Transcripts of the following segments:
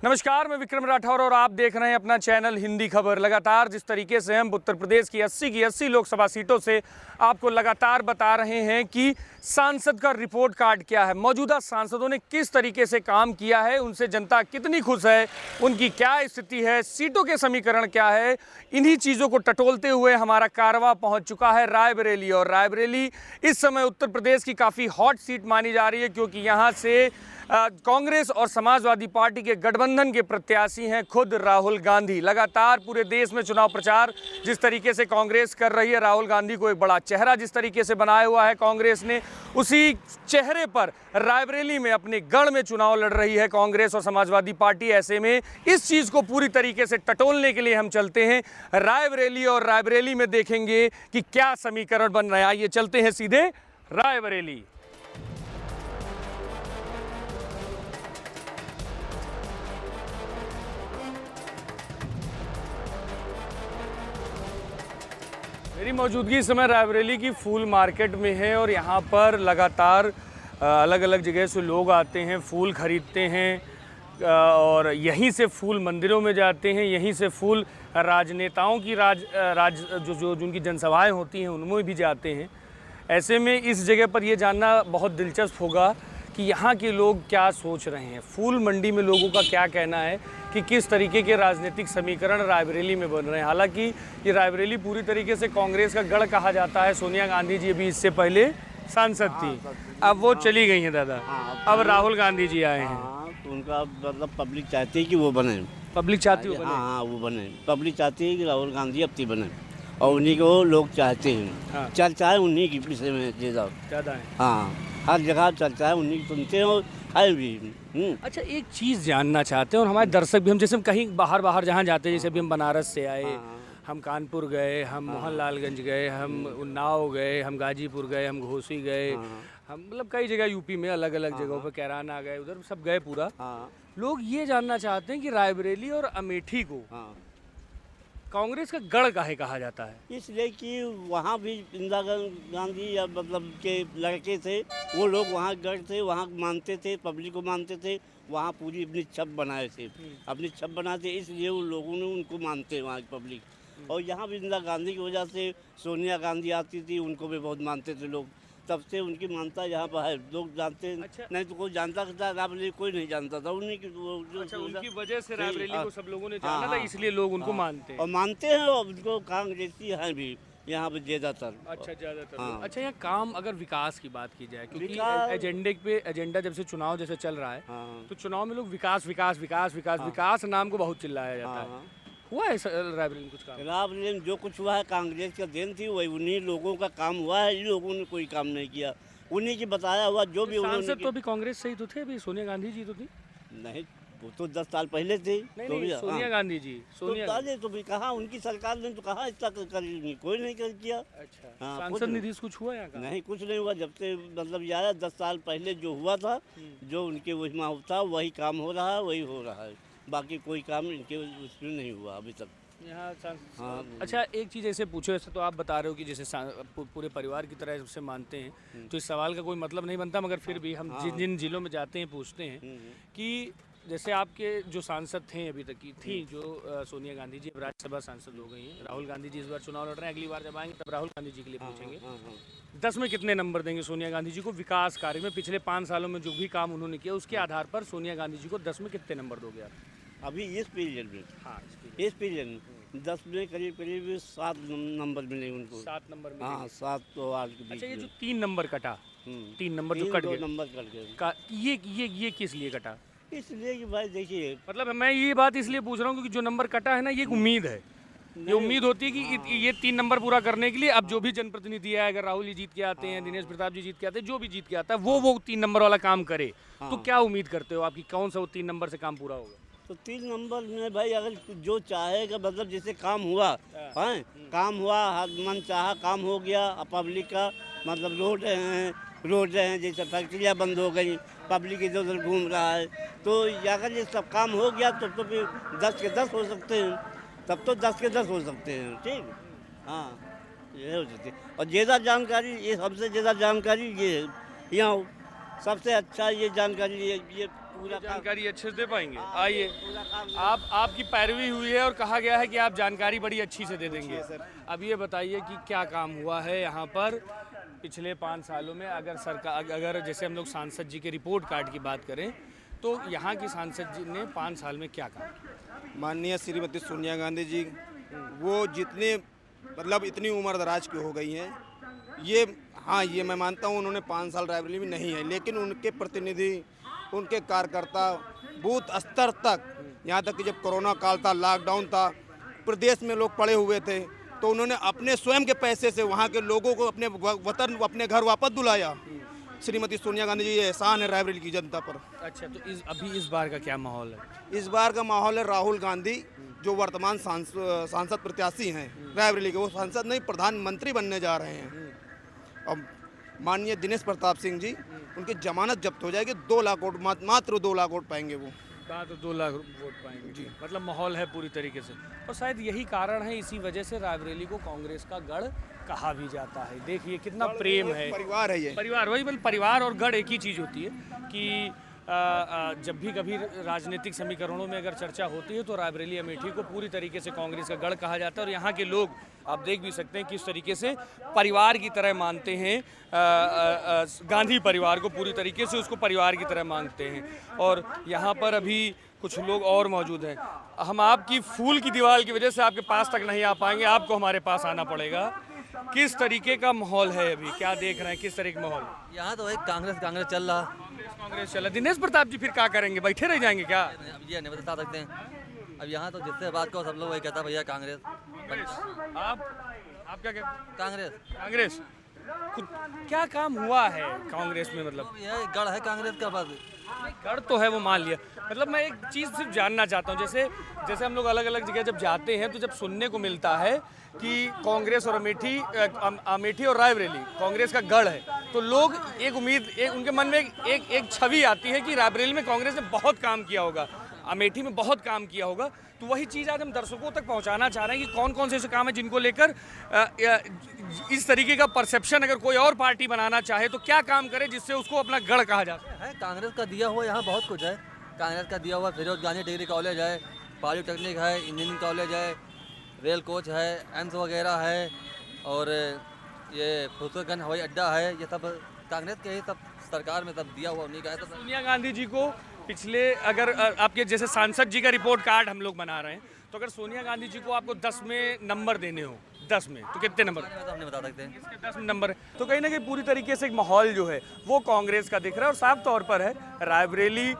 नमस्कार, मैं विक्रम राठौर और आप देख रहे हैं अपना चैनल हिंदी खबर। लगातार जिस तरीके से हम उत्तर प्रदेश की 80 लोकसभा सीटों से आपको लगातार बता रहे हैं कि सांसद का रिपोर्ट कार्ड क्या है, मौजूदा सांसदों ने किस तरीके से काम किया है, उनसे जनता कितनी खुश है, उनकी क्या स्थिति है, सीटों के समीकरण क्या है, इन्हीं चीज़ों को टटोलते हुए हमारा कारवां पहुंच चुका है रायबरेली। और रायबरेली इस समय उत्तर प्रदेश की काफ़ी हॉट सीट मानी जा रही है, क्योंकि यहाँ से कांग्रेस और समाजवादी पार्टी के गठबंधन के प्रत्याशी हैं खुद राहुल गांधी। लगातार पूरे देश में चुनाव प्रचार जिस तरीके से कांग्रेस कर रही है, राहुल गांधी को एक बड़ा चेहरा जिस तरीके से बनाया हुआ है कांग्रेस ने, उसी चेहरे पर रायबरेली में अपने गढ़ में चुनाव लड़ रही है कांग्रेस और समाजवादी पार्टी। ऐसे में इस चीज़ को पूरी तरीके से टटोलने के लिए हम चलते हैं रायबरेली और रायबरेली में देखेंगे कि क्या समीकरण बन रहा है। आइए चलते हैं सीधे रायबरेली। मेरी मौजूदगी इस समय रायबरेली की फूल मार्केट में है और यहाँ पर लगातार अलग अलग जगह से लोग आते हैं, फूल खरीदते हैं और यहीं से फूल मंदिरों में जाते हैं, यहीं से फूल राजनेताओं की जो उनकी जनसभाएं होती हैं उनमें भी जाते हैं। ऐसे में इस जगह पर ये जानना बहुत दिलचस्प होगा कि यहाँ के लोग क्या सोच रहे हैं, फूल मंडी में लोगों का क्या कहना है कि किस तरीके के राजनीतिक समीकरण रायबरेली में बन रहे हैं। हालांकि ये रायबरेली पूरी तरीके से कांग्रेस का गढ़ कहा जाता है। सोनिया गांधी जी भी इससे पहले सांसद थी, अब वो चली गई हैं दादा, अब राहुल गांधी जी आए हैं। तो उनका मतलब पब्लिक चाहती है कि वो बने, पब्लिक चाहती है हाँ वो बने, पब्लिक चाहती है कि राहुल गांधी अब बने और उन्हीं को लोग चाहते हैं। चर्चा है उन्हीं की विषय में ज़्यादा है, हाँ हर जगह चर्चा है, उन्हीं की सुनते हैं और है भी। अच्छा, एक चीज़ जानना चाहते हैं और हमारे दर्शक भी, हम जैसे कहीं बाहर जहाँ जाते हैं, जैसे अभी हम बनारस से आए, हम कानपुर गए, हम मोहनलालगंज गए, हम उन्नाव गए, हम गाजीपुर गए, हम घोसी गए, हम मतलब कई जगह यूपी में अलग अलग जगहों पर कैराना गए, उधर सब गए पूरा। लोग ये जानना चाहते हैं कि रायबरेली और अमेठी को कांग्रेस का गढ़ काहे कहा जाता है। इसलिए कि वहाँ भी इंदिरा गांधी या मतलब के लड़के थे, वो लोग वहाँ गढ़ थे, वहाँ मानते थे, पब्लिक को मानते थे, वहाँ पूरी अपनी छप बनाए थे, अपनी छप बनाते, इसलिए उन लोगों ने उनको मानते हैं वहाँ की पब्लिक। और यहाँ भी इंदिरा गांधी की वजह से सोनिया गांधी आती थी, उनको भी बहुत मानते थे लोग, तब से उनकी मानता यहाँ पर है, लोग जानते हैं। अच्छा। नहीं तो कोई जानता था, रायबरेली कोई नहीं जानता था, उन्हीं की उनकी वजह से रायबरेली को सब लोगों ने जाना था, इसलिए लोग उनको मानते हैं और मानते हैं और उनको कांग्रेसी हैं भी यहाँ पे ज़्यादातर। अच्छा, ज़्यादातर। अच्छा, यहाँ काम अगर विकास की बात की जाए, क्योंकि एजेंडा जब से चुनाव जैसे चल रहा है, तो चुनाव में लोग विकास विकास विकास विकास विकास नाम को बहुत चिल्लाया जाता है। हुआ है रायबरेली में कुछ काम? रायबरेली में जो कुछ हुआ है कांग्रेस का देन थी, वही उन्हीं लोगों का काम हुआ है, इन लोगों ने कोई काम नहीं किया, उन्हीं की बताया हुआ जो भी उन्होंने। तो अभी कांग्रेस से ही तो थे, अभी सोनिया गांधी जी तो थी नहीं, वो तो 10 साल पहले थे। तो भी सोनिया गांधी जी, सोनिया तो भी कहा, उनकी सरकार ने तो कहा इतना करेंगे, कोई नहीं कर किया। अच्छा, सांसद निधि कुछ हुआ यहाँ का? नहीं, कुछ नहीं हुआ, जब से मतलब ये आया 10 साल पहले जो हुआ था, जो उनके वही माहौल था, वही काम हो रहा है, वही हो रहा है, बाकी कोई काम इनके उसमें नहीं हुआ अभी तक यहाँ। अच्छा, एक चीज़ ऐसे पूछो, ऐसे तो आप बता रहे हो कि जैसे पूरे परिवार की तरह सबसे मानते हैं, तो इस सवाल का कोई मतलब नहीं बनता, मगर फिर भी हम जिन जिलों में जाते हैं पूछते हैं कि जैसे आपके जो सांसद थे अभी तक की थी, जो सोनिया गांधी जी राज्यसभा सांसद हो गई हैं, राहुल गांधी जी इस बार चुनाव लड़ रहे हैं, अगली बार जब आएंगे तब राहुल गांधी जी के लिए पूछेंगे। 10 में कितने नंबर देंगे सोनिया गांधी जी को विकास कार्य में? पिछले 5 सालों में जो भी काम उन्होंने किया उसके आधार पर सोनिया गांधी जी को 10 में कितने नंबर दोगे आप? अभी इस पीरियड में? हाँ, इस पीरियड में 10 में करीब 7 नंबर मिले उनको। 7 नंबर में? हाँ, 7 तो 8 के बीच। अच्छा, ये जो 3 नंबर कटा, 3 नंबर जो कट गए, नंबर कट गए, ये किस लिए कटा? इसलिए कि भाई देखिए, मतलब मैं ये बात इसलिए पूछ रहा हूँ क्योंकि जो नंबर कटा है ना, ये एक उम्मीद है, ये उम्मीद होती है कि ये 3 नंबर पूरा करने के लिए अब जो भी जनप्रतिनिधि है, अगर राहुल जी जीत के आते हैं, दिनेश प्रताप जी जीत के आते हैं, जो भी जीत के आता है वो 3 नंबर वाला काम करे। तो क्या उम्मीद करते हो आपकी, कौन सा वो 3 नंबर से काम पूरा होगा? तो 3 नंबर में भाई अगर जो चाहेगा, मतलब जैसे काम हुआ है, काम हुआ, मन चाहा काम हो गया, पब्लिक का मतलब रोड हैं, जैसे फैक्ट्रियाँ बंद हो गई, पब्लिक इधर उधर घूम रहा है, तो अगर ये सब काम हो गया तो फिर 10 के 10 हो सकते हैं, तब तो 10 के 10 हो सकते हैं। ठीक, हाँ, ये हो सकती है। और ज़्यादा जानकारी, ये सबसे ज़्यादा जानकारी ये है, यहाँ सबसे अच्छा ये जानकारी ये पूरा काम जानकारी अच्छे से दे पाएंगे। आइए, पूरा काम आपकी पैरवी हुई है और कहा गया है कि आप जानकारी बड़ी अच्छी से दे देंगे। अब ये बताइए कि क्या काम हुआ है यहाँ पर पिछले 5 सालों में। अगर जैसे हम लोग सांसद जी के रिपोर्ट कार्ड की बात करें तो यहाँ की सांसद जी ने 5 साल में क्या काम किया? माननीय श्रीमती सोनिया गांधी जी, वो जितने मतलब इतनी उम्र दराज की हो गई हैं, ये मैं मानता हूँ उन्होंने 5 साल रायबरेली में नहीं है, लेकिन उनके प्रतिनिधि, उनके कार्यकर्ता बूथ स्तर तक, यहाँ तक कि जब कोरोना काल था, लॉकडाउन था, प्रदेश में लोग पड़े हुए थे, तो उन्होंने अपने स्वयं के पैसे से वहाँ के लोगों को अपने वतन, अपने घर वापस बुलाया। श्रीमती सोनिया गांधी जी, ये एहसान है रायबरेली की जनता पर। अच्छा, तो अभी इस बार का क्या माहौल है? इस बार का माहौल है राहुल गांधी जो वर्तमान सांसद प्रत्याशी हैं रायबरेली के, वो सांसद नहीं प्रधानमंत्री बनने जा रहे हैं। अब माननीय दिनेश प्रताप सिंह जी, उनकी जमानत जब्त हो जाएगी, 2 लाख वोट, मात्र 2 लाख वोट पाएंगे वो। तो 2 लाख वोट पाएंगे जी। मतलब माहौल है पूरी तरीके से, और शायद यही कारण है, इसी वजह से रायबरेली को कांग्रेस का गढ़ कहा भी जाता है। देखिए कितना प्रेम है, परिवार है ये, परिवार, वही मतलब परिवार और गढ़ एक ही चीज़ होती है कि जब भी कभी राजनीतिक समीकरणों में अगर चर्चा होती है तो रायबरेली अमेठी को पूरी तरीके से कांग्रेस का गढ़ कहा जाता है। और यहाँ के लोग आप देख भी सकते हैं किस तरीके से परिवार की तरह मानते हैं, गांधी परिवार को पूरी तरीके से उसको परिवार की तरह मानते हैं। और यहाँ पर अभी कुछ लोग और मौजूद हैं। हम आपकी फूल की दीवार की वजह से आपके पास तक नहीं आ पाएंगे, आपको हमारे पास आना पड़ेगा। किस तरीके का माहौल है अभी, क्या देख रहे हैं, किस तरह का माहौल? यहाँ तो एक कांग्रेस चल रहा। कांग्रेस चला। दिनेश प्रताप जी फिर क्या करेंगे, बैठे रह जाएंगे क्या? अब ये नहीं बता सकते हैं। अब यहाँ तो जिससे बात करो सब लोग वही कहता भैया कांग्रेस। आप क्या कहते? कांग्रेस क्या काम हुआ है कांग्रेस में? मतलब यह गढ़ है कांग्रेस का, बस गढ़ तो है, वो मान लिया। मतलब मैं एक चीज़ सिर्फ जानना चाहता हूँ, जैसे हम लोग अलग अलग जगह जब जाते हैं तो जब सुनने को मिलता है कि कांग्रेस और अमेठी और रायबरेली कांग्रेस का गढ़ है, तो लोग एक उनके मन में एक छवि आती है कि रायबरेली में कांग्रेस ने बहुत काम किया होगा, अमेठी में बहुत काम किया होगा। तो वही चीज़ आज हम दर्शकों तक पहुंचाना चाह रहे हैं कि कौन कौन से ऐसे काम है जिनको लेकर इस तरीके का परसेप्शन अगर कोई और पार्टी बनाना चाहे तो क्या काम करे जिससे उसको अपना गढ़ कहा जा सके। है। कांग्रेस का दिया हुआ यहाँ बहुत कुछ है। कांग्रेस का दिया हुआ फिरोज गांधी डिग्री कॉलेज है, पॉलिटेक्निक है, इंजीनियरिंग कॉलेज है, रेल कोच है, एम्स वगैरह है, और ये फुसलगंज हवाई अड्डा है। ये सब कांग्रेस के ही सब सरकार में सब दिया हुआ उन्हीं का है। सब सोनिया गांधी जी को पिछले, अगर आपके जैसे सांसद जी का रिपोर्ट कार्ड हम लोग बना रहे हैं, तो अगर सोनिया गांधी जी को आपको 10 में नंबर देने हो, 10 में तो कितने नंबर? तो हम नहीं बता सकते। इसके 10 नंबर है। तो कहीं ना कहीं पूरी तरीके से एक माहौल जो है वो कांग्रेस का दिख रहा है, और साफ तौर पर है रायबरेली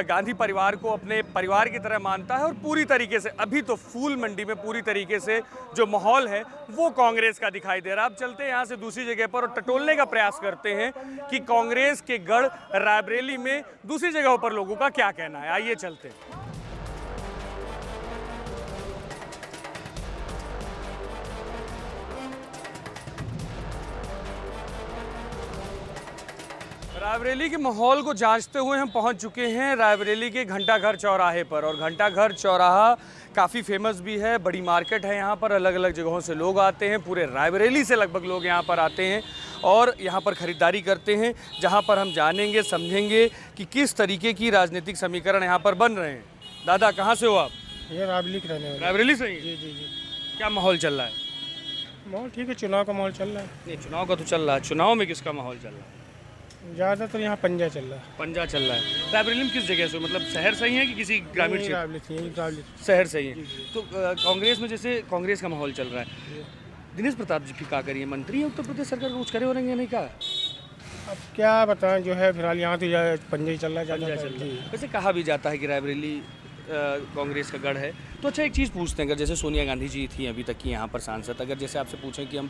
गांधी परिवार को अपने परिवार की तरह मानता है। और पूरी तरीके से अभी तो फूल मंडी में पूरी तरीके से जो माहौल है वो कांग्रेस का दिखाई दे रहा है। अब चलते हैं यहाँ से दूसरी जगह पर और टटोलने का प्रयास करते हैं कि कांग्रेस के गढ़ रायबरेली में दूसरी जगहों पर लोगों का क्या कहना है। आइए चलते हैं। रायबरेली के माहौल को जांचते हुए हम पहुंच चुके हैं रायबरेली के घंटाघर चौराहे पर। और घंटाघर चौराहा काफ़ी फेमस भी है, बड़ी मार्केट है यहाँ पर, अलग अलग जगहों से लोग आते हैं, पूरे रायबरेली से लगभग लोग यहाँ पर आते हैं और यहाँ पर ख़रीदारी करते हैं, जहाँ पर हम जानेंगे समझेंगे कि किस तरीके की राजनीतिक समीकरण यहाँ पर बन रहे हैं। दादा कहाँ से हो आप? ये रायबरेली के रहने वाले। रायबरेली से ही? जी जी जी। क्या माहौल चल रहा है? माहौल ठीक है, चुनाव का माहौल चल रहा है। नहीं, चुनाव का तो चल रहा है। चुनाव में किसका माहौल चल रहा है? ज़्यादातर यहाँ पंजा चल रहा है। पंजा चल रहा है। रायबरेली में किस जगह से, मतलब शहर से ही है कि किसी ग्रामीण क्षेत्र? रायबरेली शहर से ही है। तो कांग्रेस में जैसे कांग्रेस का माहौल चल रहा है, दिनेश प्रताप जी क्या करिए, मंत्री हैं उत्तर प्रदेश सरकार को, कुछ करे हो रहे हैं नहीं? क्या अब क्या बताएं, जो है फिलहाल यहाँ तो पंजा ही चल रहा है, पंजा ज़्यादा चल रहा जी। है। वैसे कहा भी जाता है कि रायबरेली कांग्रेस का गढ़ है। तो अच्छा एक चीज़ पूछते हैं, अगर जैसे सोनिया गांधी जी थी अभी तक की यहाँ पर सांसद, अगर जैसे आपसे पूछें कि हम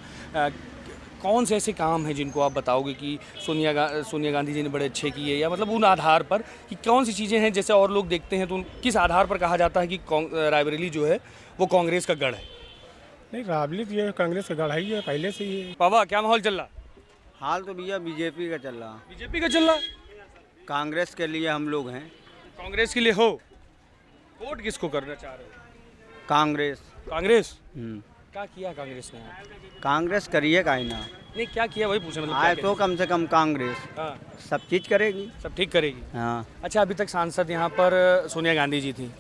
कौन से ऐसे काम हैं जिनको आप बताओगे कि सोनिया गांधी जी ने बड़े अच्छे किए, या मतलब उन आधार पर कि कौन सी चीज़ें हैं जैसे और लोग देखते हैं तो किस आधार पर कहा जाता है कि रायबरेली जो है वो कांग्रेस का गढ़ है? नहीं, रायबरेली तो ये कांग्रेस का गढ़ ही है पहले से ही। बाबा क्या माहौल चल रहा? हाल तो भैया बीजेपी का चल रहा। बीजेपी का चल रहा? कांग्रेस के लिए हम लोग हैं। कांग्रेस के लिए हो, वोट किसको करना चाह रहे हो? कांग्रेस। कांग्रेस? क्या किया कांग्रेस ने? कांग्रेस करिए काहे ना, नहीं क्या किया वही पूछे, मतलब आए क्या तो कम से कम कांग्रेस किया? हाँ, सब चीज करेगी। सब ठीक करेगी। हाँ अच्छा, अभी तक सांसद यहाँ पर सोनिया गांधी जी थी,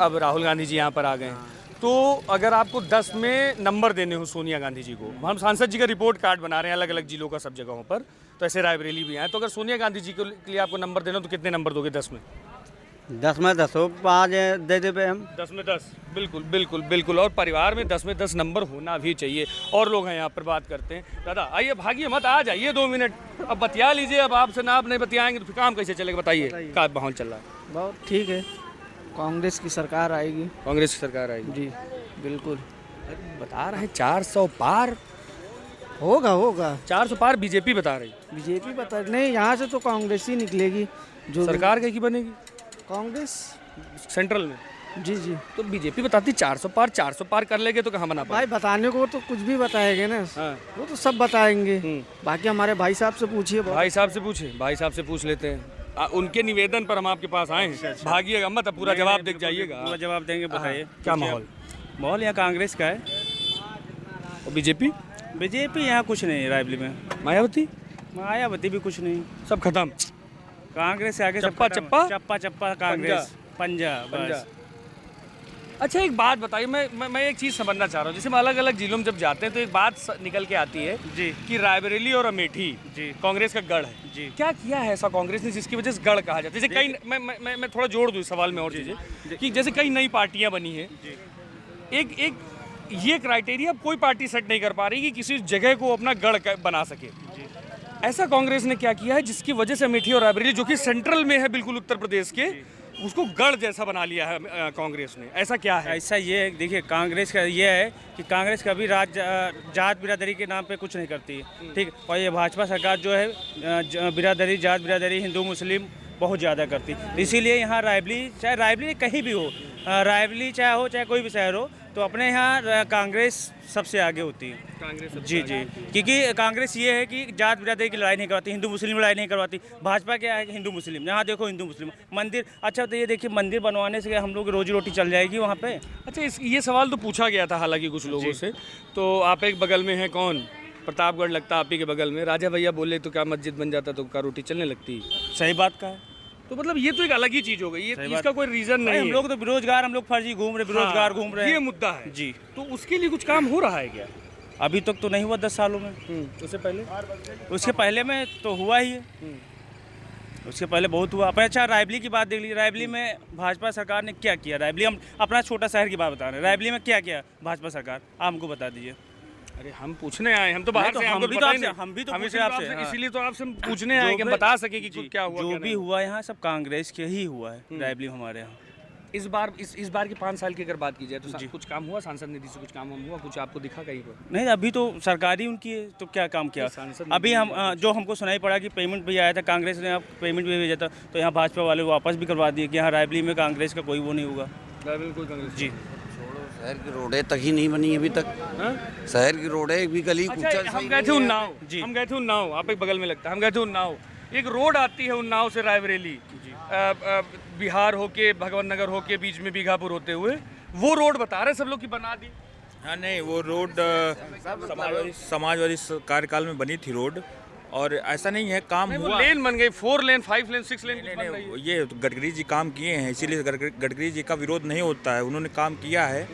अब राहुल गांधी जी यहाँ पर आ गए हैं। तो अगर आपको 10 में नंबर देने हो सोनिया गांधी जी को, हम सांसद जी का रिपोर्ट कार्ड बना रहे हैं अलग अलग जिलों का सब जगहों पर, तो ऐसे रायबरेली भी हैं, तो अगर सोनिया गांधी जी के लिए आपको नंबर देना हो तो कितने नंबर दोगे 10 में? 10 में 10 हो, 5 दे देवे हम। 10 में 10, बिल्कुल बिल्कुल बिल्कुल। और परिवार में 10 में 10 नंबर होना भी चाहिए। और लोग हैं यहाँ पर, बात करते हैं। दादा आइए, भागिए मत, आ जाइए 2 मिनट, अब बतिया लीजिए। अब आपसे ना आप नहीं बतियाएंगे तो फिर काम कैसे चलेगा? बताइए क्या माहौल चल रहा है? बहुत ठीक है, कांग्रेस की सरकार आएगी। कांग्रेस की सरकार आएगी जी बिल्कुल। बता रहे हैं 400 पार, होगा होगा। 400 पार बीजेपी बता रही। बीजेपी बता नहीं, यहाँ से तो कांग्रेस ही निकलेगी। जो भी- सरकार कहीं की बनेगी कांग्रेस। सेंट्रल में? जी जी तो बीजेपी बताती 400 पार कर लेंगे तो कहाँ बना पाए? भाई, बताने को तो कुछ भी बताएंगे ना, हाँ। वो तो सब बताएंगे। बाकी हमारे भाई साहब से पूछिए। भाई साहब से पूछे, भाई साहब से पूछ लेते हैं। उनके निवेदन पर हम आपके पास आए हैं। भागिएगा मत, अब पूरा जवाब देख जाइएगा। पूरा जवाब देंगे, बताइए क्या माहौल? माहौल यहाँ कांग्रेस का है। और बीजेपी? बीजेपी यहाँ कुछ नहीं है। रायबली में मायावती? मायावती भी कुछ नहीं। सब खत्म। कांग्रेस से आगे सब चप्पा खत्म। चप्पा? चप्पा चप्पा कांग्रेस, पंजा बस। अच्छा, एक बात बताइए, मैं एक चीज़ समझना चाह रहा हूँ। जैसे हम अलग अलग जिलों में जब जाते हैं तो एक बात निकल के आती है जी कि रायबरेली और अमेठी जी कांग्रेस का गढ़ है। जी। क्या किया है ऐसा कांग्रेस ने जिसकी वजह से गढ़ कहा जाता है? जैसे कई, मैं थोड़ा जोड़ दूँ इस सवाल में और चीज़ें, कि जैसे कई नई पार्टियां बनी हैं, एक ये क्राइटेरिया अब कोई पार्टी सेट नहीं कर पा रही कि किसी जगह को अपना गढ़ बना सके। ऐसा कांग्रेस ने क्या किया है जिसकी वजह से अमेठी और रायबरेली, जो कि सेंट्रल में है बिल्कुल उत्तर प्रदेश के, उसको गढ़ जैसा बना लिया है कांग्रेस ने? ऐसा क्या है? ऐसा ये है, देखिए कांग्रेस का ये है कि कांग्रेस कभी जात बिरादरी के नाम पे कुछ नहीं करती है, ठीक। और ये भाजपा सरकार जो है बिरादरी, जात बिरादरी, हिंदू मुस्लिम बहुत ज़्यादा करती है। इसीलिए यहाँ रायबरेली, चाहे रायबरेली कहीं भी हो, रायबरेली चाहे हो चाहे कोई भी शहर हो, तो अपने यहाँ कांग्रेस सबसे आगे होती है। कांग्रेस जी जी, क्योंकि कांग्रेस ये है कि जात बिरादरी की लड़ाई नहीं करवाती, हिंदू मुस्लिम लड़ाई नहीं करवाती। भाजपा क्या है कि हिंदू मुस्लिम, यहाँ देखो हिंदू मुस्लिम मंदिर। अच्छा, तो ये देखिए मंदिर बनवाने से हम लोग रोजी रोटी चल जाएगी वहाँ पे? अच्छा, ये सवाल तो पूछा गया था हालांकि कुछ लोगों से। तो आप एक बगल में हैं, कौन? प्रतापगढ़ लगता आप ही के बगल में। राजा भैया बोले तो क्या मस्जिद बन जाता तो क्या रोटी चलने लगती? सही बात का है। तो मतलब ये तो एक अलग ही चीज हो गई, ये सही इसका कोई रीजन नहीं हम है। लोग तो बेरोजगार, हम लोग फर्जी घूम रहे, बेरोजगार घूम रहे ये हैं। मुद्दा है जी। तो उसके लिए कुछ काम हो रहा है क्या? अभी तक तो नहीं हुआ 10 सालों में। उससे पहले? उसके पहले में तो हुआ ही है। उसके पहले बहुत हुआ। अपन अच्छा, रायबरेली की बात देख लीजिए। रायबरेली में भाजपा सरकार ने क्या किया? रायबरेली, हम अपना छोटा शहर की बात बता रहे हैं, रायबरेली में क्या किया भाजपा सरकार? आप हमको बता दीजिए। अरे हम पूछने आए, हम तो बाहर तो से, हम हमको भी पता तो ही आपसे- नहीं। हम भी तो हम पूछे इसीलिए आपसे, आपसे- हाँ। इसीलिए तो आपसे पूछने आए कि हम बता सके कि कुछ क्या हुआ, जो क्या भी नहीं। हुआ यहाँ सब कांग्रेस के ही हुआ है। रायबरेली हमारे यहाँ इस बार के 5 साल की अगर बात की जाए तो कुछ काम हुआ? सांसद निधि से कुछ काम हुआ? कुछ आपको दिखा कहीं पर? नहीं, अभी तो सरकार ही उनकी है, तो क्या काम किया? सांसद अभी हम जो हमको सुनाई पड़ा कि पेमेंट भी आया था, कांग्रेस ने पेमेंट भी भेजा था, तो यहाँ भाजपा वाले वापस भी करवा दिए कि यहाँ रायबरेली में कांग्रेस का कोई वो नहीं होगा। बिल्कुल कांग्रेस जी। शहर की रोडें तक ही नहीं बनी अभी तक। शहर की रोडें एक भी गली कूचा अच्छा, हम गए थे उन्नाव जी। हम गए थे उन्नाव, आप एक बगल में लगता है, हम गए थे उन्नाव। एक रोड आती है उन्नाव से रायबरेली, बिहार होके, भगवान नगर होके, बीच में बीघापुर होते हुए, वो रोड बता रहे सब लोग की बना दी। हाँ नहीं, वो रोड समाजवादी कार्यकाल में बनी थी रोड, और ऐसा नहीं है काम नहीं, वो हुआ। लेन बन गई, 4 लेन, 5 लेन, 6 लेन नहीं, बन रही है। ये तो गडकरी जी काम किए हैं, इसीलिए गडकरी जी का विरोध नहीं होता है, उन्होंने काम किया है।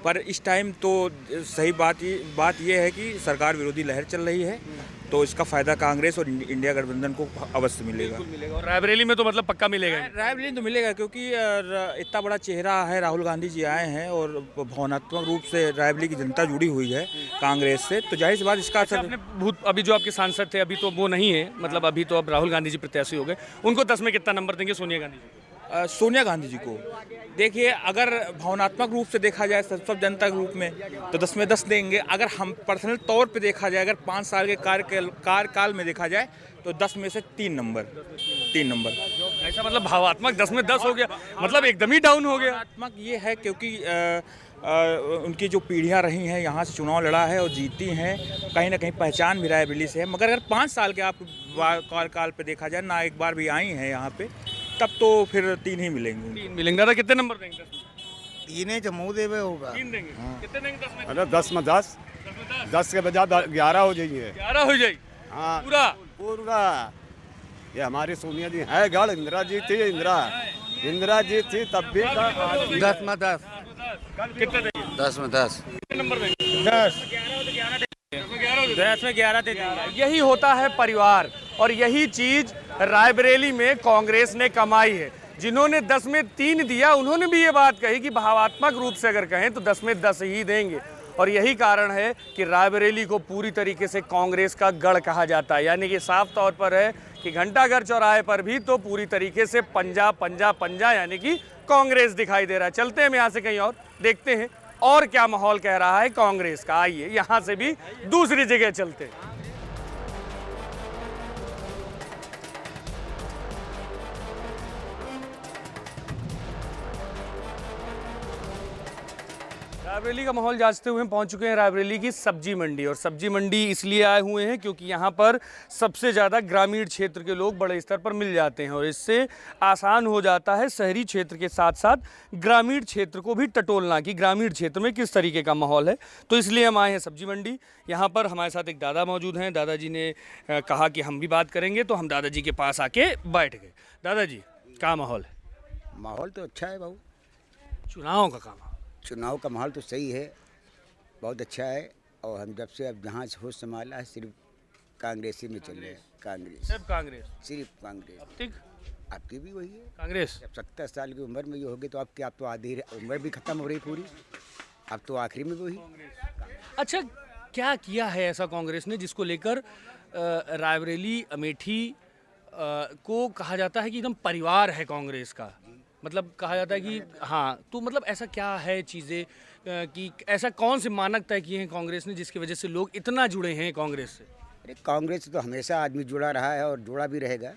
पर इस टाइम तो सही बात ये है कि सरकार विरोधी लहर चल रही है, तो इसका फायदा कांग्रेस और इंडिया गठबंधन को अवश्य मिलेगा। मिलेगा। और रायबरेली में तो मतलब पक्का मिलेगा ही। रायबरेली तो मिलेगा, क्योंकि इतना बड़ा चेहरा है, राहुल गांधी जी आए हैं और भावनात्मक रूप से रायबरेली की जनता जुड़ी हुई है कांग्रेस से, तो जाहिर सी बात इसका असर। आपने अभी जो आपके सांसद थे, अभी तो वो नहीं है, मतलब अभी तो अब राहुल गांधी जी प्रत्याशी हो गए, उनको 10 में कितना नंबर देंगे सोनिया गांधी जी? सोनिया गांधी जी को देखिए, अगर भावनात्मक रूप से देखा जाए, सब जनता के रूप में, तो 10 में 10 देंगे। अगर हम पर्सनल तौर पे देखा जाए, अगर 5 साल के कार्यकाल में देखा जाए, तो 10 में से 3 नंबर। ऐसा मतलब भावात्मक 10 में 10 हो गया, मतलब एकदम ही डाउन हो गया। भावनात्मक ये है क्योंकि उनकी जो पीढ़ियां रही हैं, यहाँ से चुनाव लड़ा है और जीती हैं, कहीं ना कहीं पहचान भी रायबरेली से है। मगर अगर 5 साल के आप कार्यकाल पे देखा जाए, ना एक बार भी आई हैं यहाँ पे, तब तो फिर 3 ही मिलेंगे। 3 मिलेंगे। दादा कितने नंबर देंगे? तीन ही जम्मू देवे होगा। 3 देंगे। कितने देंगे 10 में? अरे 10 में 10, 10 में 10? 10 के बजाय 11 हो जाइए। 11 हो जाएगी हाँ पूरा। पूरा। ये हमारी सोनिया जी है गढ़, इंदिरा जी थी, इंदिरा जी थी तब भी 10 में 10। कितने देंगे? 10 में 10। कितने नंबर देंगे? 10। 10 में 11 दे देंगे। यही होता है परिवार और यही चीज रायबरेली में कांग्रेस ने कमाई है। जिन्होंने 10 में 3 दिया उन्होंने भी ये बात कही कि भावात्मक रूप से अगर कहें तो 10 में 10 ही देंगे और यही कारण है कि रायबरेली को पूरी तरीके से कांग्रेस का गढ़ कहा जाता है। यानी कि साफ तौर पर है कि घंटाघर चौराहे पर भी तो पूरी तरीके से पंजा पंजा पंजा यानी कि कांग्रेस दिखाई दे रहा है। चलते हैं हम यहाँ से कहीं और देखते हैं और क्या माहौल कह रहा है कांग्रेस का। आइए यहाँ से भी दूसरी जगह चलते हैं। रायबरेली का माहौल जांचते हुए पहुंच चुके हैं रायबरेली की सब्जी मंडी। और सब्जी मंडी इसलिए आए हुए हैं क्योंकि यहाँ पर सबसे ज़्यादा ग्रामीण क्षेत्र के लोग बड़े स्तर पर मिल जाते हैं और इससे आसान हो जाता है शहरी क्षेत्र के साथ साथ ग्रामीण क्षेत्र को भी टटोलना कि ग्रामीण क्षेत्र में किस तरीके का माहौल है। तो इसलिए हम आए हैं सब्जी मंडी। यहाँ पर हमारे साथ एक दादा मौजूद हैं। दादाजी ने कहा कि हम भी बात करेंगे तो हम दादाजी के पास आके बैठ गए। दादाजी क्या माहौल है? माहौल तो अच्छा है बाबू, चुनाव का काम? चुनाव का माहौल तो सही है, बहुत अच्छा है। और हम जब से अब जहाँ से होश संभाला है सिर्फ कांग्रेसी में चल रहे हैं। कांग्रेस, सिर्फ कांग्रेस? सिर्फ कांग्रेस। अब तक आपकी भी वही है कांग्रेस? जब 70 साल की उम्र में ये होगी तो आपकी, आप तो आधी उम्र भी खत्म हो रही पूरी, अब तो आखिरी में वही। अच्छा, क्या किया है ऐसा कांग्रेस ने जिसको लेकर रायबरेली अमेठी को कहा जाता है कि एकदम परिवार है कांग्रेस का? मतलब कहा जाता है कि हाँ, तो मतलब ऐसा क्या है चीज़ें कि ऐसा कौन से मानक तय किए हैं कांग्रेस ने जिसकी वजह से लोग इतना जुड़े हैं कांग्रेस से? अरे कांग्रेस से तो हमेशा आदमी जुड़ा रहा है और जुड़ा भी रहेगा,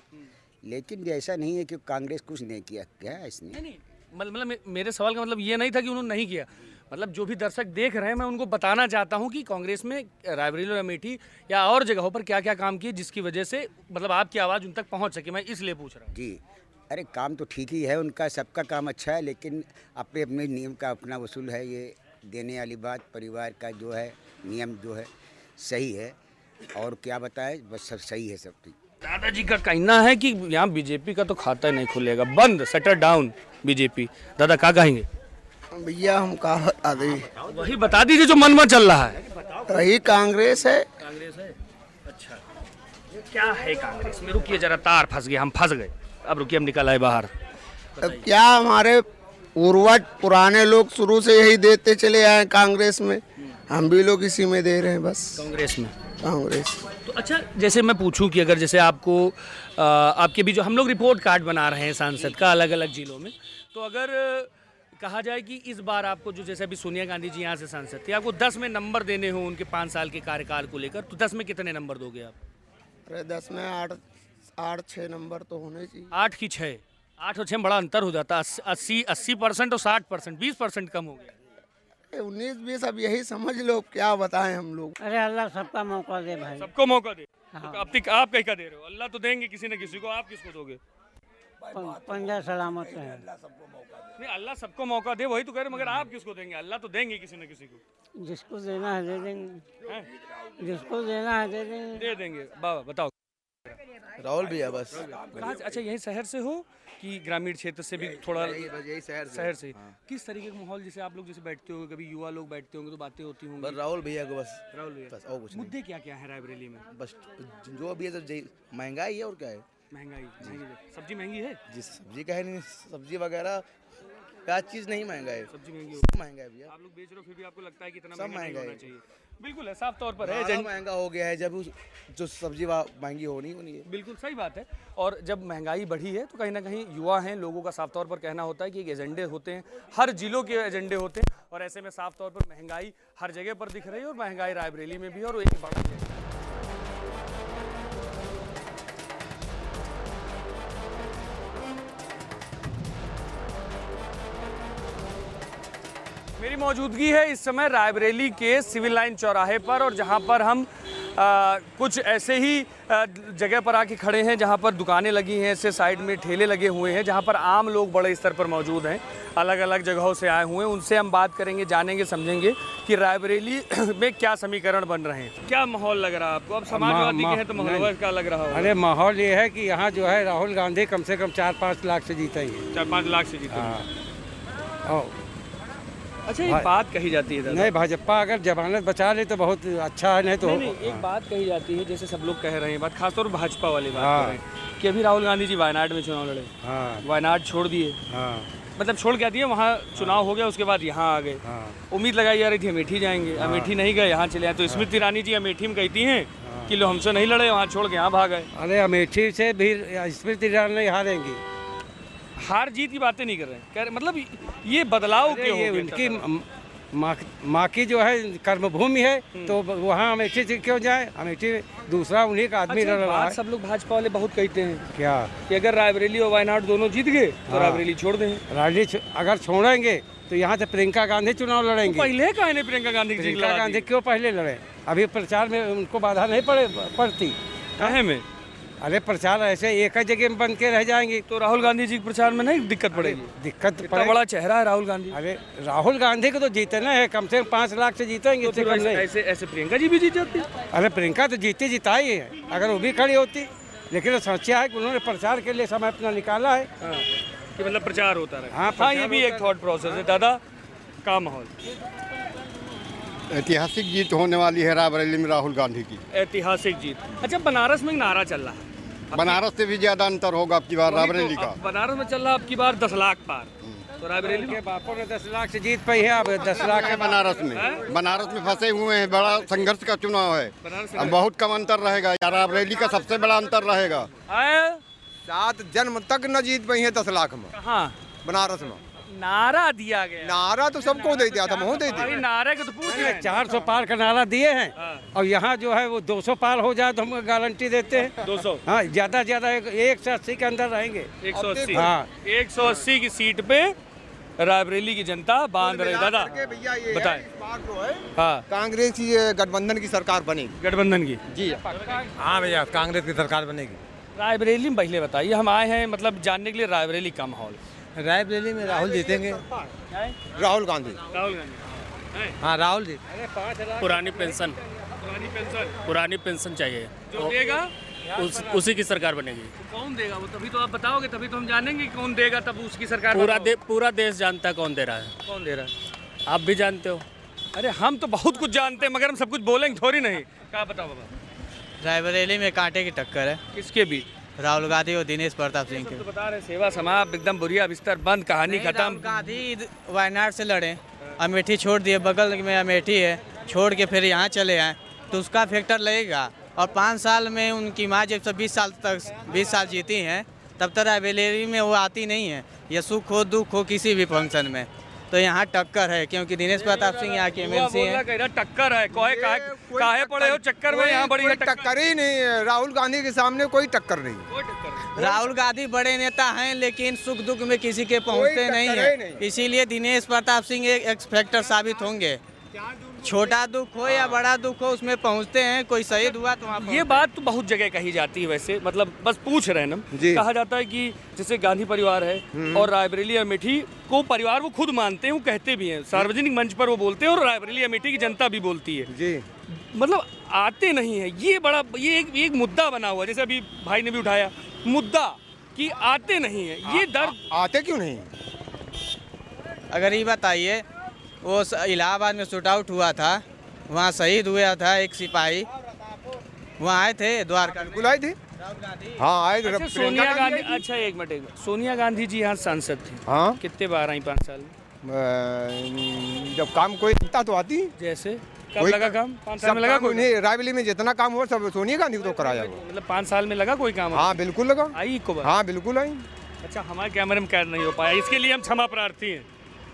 लेकिन ये ऐसा नहीं है कि कांग्रेस कुछ नहीं किया। क्या है इसने? नहीं, मतलब मेरे सवाल का मतलब ये नहीं था कि उन्होंने नहीं किया। मतलब जो भी दर्शक देख रहे हैं मैं उनको बताना चाहता हूं कि कांग्रेस में रायबरेली और अमेठी या और जगहों पर क्या क्या काम किए जिसकी वजह से मतलब आपकी आवाज़ उन तक पहुंच सके। मैं इसलिए पूछ रहा हूँ। जी, अरे काम तो ठीक ही है उनका, सबका काम अच्छा है, लेकिन अपने अपने नियम का अपना वसूल है। ये देने वाली बात, परिवार का जो है नियम जो है सही है। और क्या बताएं, बस सब सही है, सब ठीक। दादाजी का कहना है कि यहाँ बीजेपी का तो खाता नहीं खुलेगा, बंद, शटर डाउन बीजेपी। दादा क्या कहेंगे? भैया हम कहा बता दें, वही बता दीजिए जो मन में चल रहा है। वही कांग्रेस है। कांग्रेस है? अच्छा, ये क्या है कांग्रेस में? रुकिए जरा, तार फंस गए, हम फंस गए। अब रुकिए, हम निकल आए बाहर। अब क्या, हमारे पूर्वज पुराने लोग शुरू से यही देते चले आए कांग्रेस में, हम भी लोग इसी में दे रहे हैं बस, कांग्रेस में। कांग्रेस। तो अच्छा, जैसे मैं पूछूं कि अगर जैसे आपको आपके भी जो हम लोग रिपोर्ट कार्ड बना रहे हैं सांसद का अलग अलग जिलों में, तो अगर कहा जाए कि इस बार आपको जो जैसे अभी सोनिया गांधी जी यहाँ से सांसद थे, आपको 10 में नंबर देने हो उनके 5 साल के कार्यकाल को लेकर, तो 10 में कितने नंबर दोगे आप? अरे 10 में 8-6 नंबर तो होने चाहिए। 8 की 6? 8 और 6 में बड़ा अंतर हो जाता है। 80% और 60%, 20% कम हो गया। 19-20 अब यही समझ लो, क्या बताएं हम लोग। अरे अल्लाह सबका मौका दे भाई। सबको मौका दे। हाँ। तो अब तक आप कहीं का दे रहे हो? अल्लाह तो देंगे किसी न किसी को, आप किसको दोगे? पंजा सलामत है। नहीं, अल्लाह सबको मौका दे, वही तो कह रहे, मगर आप किसको देंगे? अल्लाह तो देंगे किसी न किसी को। जिसको देना है दे देंगे, हैं? जिसको देना है दे देंगे। दे देंगे। बाबा बताओ। राहुल भैया बस। कहाँ से? अच्छा, यही शहर से हो कि ग्रामीण क्षेत्र से भी थोड़ा? यही शहर से। किस तरीके का माहौल, जैसे आप लोग जैसे बैठते होंगे, कभी युवा लोग बैठते होंगे तो बातें होती होंगी? राहुल भैया को बस। राहुल भैया, बस और कुछ नहीं। मुद्दे क्या क्या है रायबरेली में? बस जो भी है सब महंगाई है और क्या है। महंगाई, सब्जी महंगी है? जिस सब्जी का है नहीं, सब्जी वगैरह क्या चीज़ नहीं महंगा है। सब्जी महंगी हो, महंगा है भैया। आप लोग बेच रहे हो फिर भी आपको लगता है कि इतना सब महंगा नहीं महंगा होना है। चाहिए? बिल्कुल है, साफ तौर पर है। ज़्यादा महंगा हो गया है, जब जो सब्जी महंगी होनी है। बिल्कुल सही बात है। और जब महंगाई बढ़ी है तो कहीं ना कहीं युवा हैं, लोगों का साफ तौर पर कहना होता है कि एक एजेंडे होते हैं, हर जिलों के एजेंडे होते हैं, और ऐसे में साफ तौर पर महंगाई हर जगह पर दिख रही है और महंगाई रायबरेली में भी है। और एक बड़ा मेरी मौजूदगी है इस समय रायबरेली के सिविल लाइन चौराहे पर, और जहां पर हम कुछ ऐसे ही जगह पर आके खड़े हैं जहाँ पर दुकानें लगी हैं, ऐसे साइड में ठेले लगे हुए हैं जहाँ पर आम लोग बड़े स्तर पर मौजूद हैं, अलग अलग जगहों से आए हुए हैं। उनसे हम बात करेंगे, जानेंगे, समझेंगे कि रायबरेली में क्या समीकरण बन रहे हैं। क्या माहौल लग रहा है आपको? अब समाजवादी के हैं तो माहौल क्या लग रहा है? अरे माहौल ये है कि यहाँ जो है राहुल गांधी कम से कम 4-5 लाख से जीतेंगे। 4-5 लाख से जीतेंगे। हाँ। अच्छा, एक बात कही जाती है दादा। नहीं, भाजपा अगर जमानत बचा ले तो बहुत अच्छा है, नहीं तो नहीं, एक बात कही जाती है, जैसे सब लोग कह रहे हैं, बात खासतौर पर भाजपा वाली बात हाँ। कर रहे हैं कि अभी राहुल गांधी जी वायनाड में चुनाव लड़े। हाँ वायनाड छोड़ दिए, हाँ मतलब छोड़ क्या दिए, वहाँ चुनाव हो गया, उसके बाद यहाँ आ गए। हाँ। उम्मीद लगाई जा रही थी अमेठी जाएंगे, अमेठी नहीं गए, यहाँ चले आए। तो स्मृति ईरानी जी अमेठी में कहती हैं कि लो हमसे नहीं लड़े, वहाँ छोड़ के यहाँ भाग गए। अरे अमेठी से भी स्मृति ईरानी नहीं हारेंगी। हार जीत की बातें नहीं कर रहे हैं, कह रहे मतलब ये बदलाव अरे क्यों ये हो गया? उनकी माँ की जो है कर्मभूमि है, तो वहाँ अमेठी से क्यों जाए? अमेठी दूसरा उन्हीं का आदमी अच्छा, लड़ रहा बात है। सब लोग भाजपा वाले बहुत कहते हैं क्या कि अगर रायबरेली और वायनाड दोनों जीत गए तो रायबरेली छोड़ दें। राजनीति अगर छोड़ेंगे तो यहाँ से प्रियंका गांधी चुनाव लड़ेंगे। पहले कहा ने प्रियंका गांधी जी प्रियंका गांधी क्यों पहले लड़े? अभी प्रचार में उनको बाधा नहीं पड़ती। कहे में? अरे प्रचार ऐसे एक ही जगह में बन के रह जाएंगे तो राहुल गांधी जी के प्रचार में नहीं दिक्कत पड़ेगी? दिक्कत इतना बड़ा चेहरा है राहुल गांधी। अरे राहुल गांधी को तो जीतना है, कम से कम 5 लाख से जीतेंगे। तो फिर ऐसे ऐसे प्रियंका जी भी जीत जाती। अरे प्रियंका तो जीती जिताई है अगर वो भी खड़ी होती, लेकिन समस्या है कि उन्होंने प्रचार के लिए समय अपना निकाला है कि मतलब प्रचार होता रहे। हाँ, हाँ, ये भी एक थॉट प्रोसेस है। दादा, का माहौल? ऐतिहासिक जीत होने वाली है रायबरेली में राहुल गांधी की। ऐतिहासिक जीत। अच्छा, बनारस में एक नारा चल रहा है, बनारस से भी ज्यादा अंतर होगा अब की बार रायबरेली का। बनारस में चल रहा है अब की बार 10 लाख पार, तो रायबरेली के बापों ने 10 लाख से जीत पाई है, अब 10 लाख है बनारस में फंसे हुए हैं। बड़ा संघर्ष का चुनाव है, अब बहुत कम अंतर रहेगा। रायबरेली का सबसे बड़ा अंतर रहेगा। 7 जन्म तक न जीत पाई है 10 लाख में। हाँ, बनारस में नारा दिया गया। नारा तो सबको दे दिया था, मुँह दे भाई नारे को तो पूछ रहे हैं। 400 पार का नारा दिए हैं और यहाँ जो है वो 200 पार हो जाए तो हम गारंटी देते हैं। 200? हाँ, ज्यादा ज्यादा 180 के अंदर रहेंगे। 180? हाँ, 180 की सीट पे रायबरेली की जनता बांध रही। दादा बताएं। हाँ, कांग्रेस की गठबंधन की सरकार बनेगी। गठबंधन की? जी हाँ भैया, कांग्रेस की सरकार बनेगी। रायबरेली में पहले बताइए, हम आए हैं मतलब जानने के लिए रायबरेली का माहौल। रायबरेली में राहुल जीतेंगे। राहुल गांधी। राहुल गांधी? हाँ, राहुल जी। पुरानी पेंशन चाहिए जो देगा उसी की सरकार बनेगी। कौन देगा वो? तभी तो आप बताओगे, तभी तो हम जानेंगे कौन देगा, तब उसकी सरकार। पूरा देश जानता है कौन दे रहा है। कौन दे रहा है? आप भी जानते हो। अरे हम तो बहुत कुछ जानते हैं, मगर हम सब कुछ बोलेंगे थोड़ी नहीं। क्या बताओ बाबा? रायबरेली में कांटे की टक्कर है। किसके बीच? राहुल गांधी और दिनेश प्रताप सिंह के। तो बता रहे सेवा समाप्त, एकदम बुरिया बिस्तर बंद, कहानी राहुल खत्म। गांधी वायनाड से लड़े, अमेठी छोड़ दिए, बगल में अमेठी है, छोड़ के फिर यहाँ चले आए तो उसका फैक्टर लगेगा। और 5 साल में उनकी माँ जब 20 साल जीती हैं, तब तक रायबरेली में वो आती नहीं है। ये सुख हो दुख हो किसी भी फंक्शन में, तो यहाँ टक्कर है, क्योंकि दिनेश प्रताप सिंह यहाँ के एमएलसी हैं। टक्कर है, काहे पड़े हो चक्कर में? यहाँ बड़ी टक्कर ही नहीं है, राहुल गांधी के सामने कोई टक्कर नहीं। राहुल गांधी बड़े नेता हैं, लेकिन सुख दुख में किसी के पहुंचते नहीं है, इसीलिए दिनेश प्रताप सिंह एक एक्स फैक्टर साबित होंगे। छोटा दुख हो या बड़ा दुख हो, उसमें पहुंचते हैं। कोई शहीद हुआ तो वहाँ ये बात तो बहुत जगह कही जाती है, वैसे मतलब बस पूछ रहे हैं हम। कहा जाता है कि जैसे गांधी परिवार है और रायबरेली अमेठी को परिवार वो खुद मानते हैं, वो कहते भी हैं, सार्वजनिक मंच पर वो बोलते हैं, और रायबरेली अमेठी की जनता भी बोलती है जी। मतलब आते नहीं है, ये बड़ा ये एक मुद्दा बना हुआ है। जैसे अभी भाई ने भी उठाया मुद्दा कि आते नहीं है, ये दर्द। आते क्यों नहीं? अगर ये बताइए, वो इलाहाबाद में शूट आउट हुआ था, वहाँ शहीद हुआ था एक सिपाही, वहाँ आए थे द्वारका। बिल्कुल आए थे। हाँ आए थे। अच्छा, सोनिया गांधी, अच्छा एक मिनट, सोनिया गांधी जी यहाँ सांसद थी। हाँ, कितने बार आई 5 साल में? जब काम कोई दिखता तो आती। जैसे कब लगा काम? 5 साल में लगा कोई? नहीं, रायबरेली में जितना काम हुआ सब सोनिया गांधी को तो कराया। मतलब 5 साल में लगा कोई काम? हाँ बिल्कुल लगा। आई को बार? हाँ बिल्कुल आई। अच्छा, हमारे कैमरे में कैद नहीं हो पाया, इसके लिए हम क्षमा प्रार्थी हैं।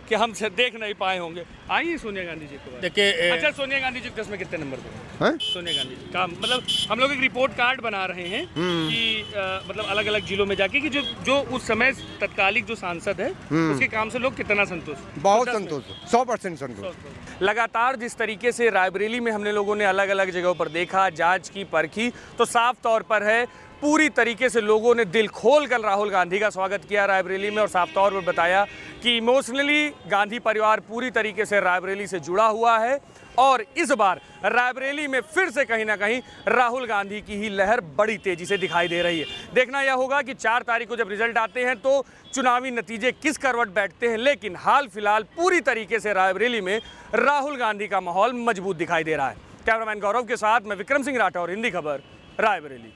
कि हम देख नहीं पाए होंगे। आइए सोनिया गांधी जी को देखिए अच्छा, सोनिया गांधी जी 10 में कितने नंबर पे हैं? सोनिया गांधी जी का मतलब हम लोग एक रिपोर्ट कार्ड बना रहे हैं कि मतलब अलग अलग जिलों में जाके कि जो उस समय तत्कालिक जो सांसद है उसके काम से लोग कितना संतुष्ट, बहुत संतोष, 100% संतोष। लगातार जिस तरीके से रायबरेली में हमने लोगों ने अलग अलग जगहों पर देखा, जांच की, परखी, तो साफ तौर पर है पूरी तरीके से लोगों ने दिल खोल कर राहुल गांधी का स्वागत किया रायबरेली में और साफ तौर पर बताया कि इमोशनली गांधी परिवार पूरी तरीके से रायबरेली से जुड़ा हुआ है और इस बार रायबरेली में फिर से कहीं ना कहीं राहुल गांधी की ही लहर बड़ी तेजी से दिखाई दे रही है। देखना यह होगा कि 4 तारीख को जब रिजल्ट आते हैं तो चुनावी नतीजे किस करवट बैठते हैं, लेकिन हाल फिलहाल पूरी तरीके से रायबरेली में राहुल गांधी का माहौल मजबूत दिखाई दे रहा है। कैमरामैन गौरव के साथ मैं विक्रम सिंह राठौर, हिंदी खबर, रायबरेली।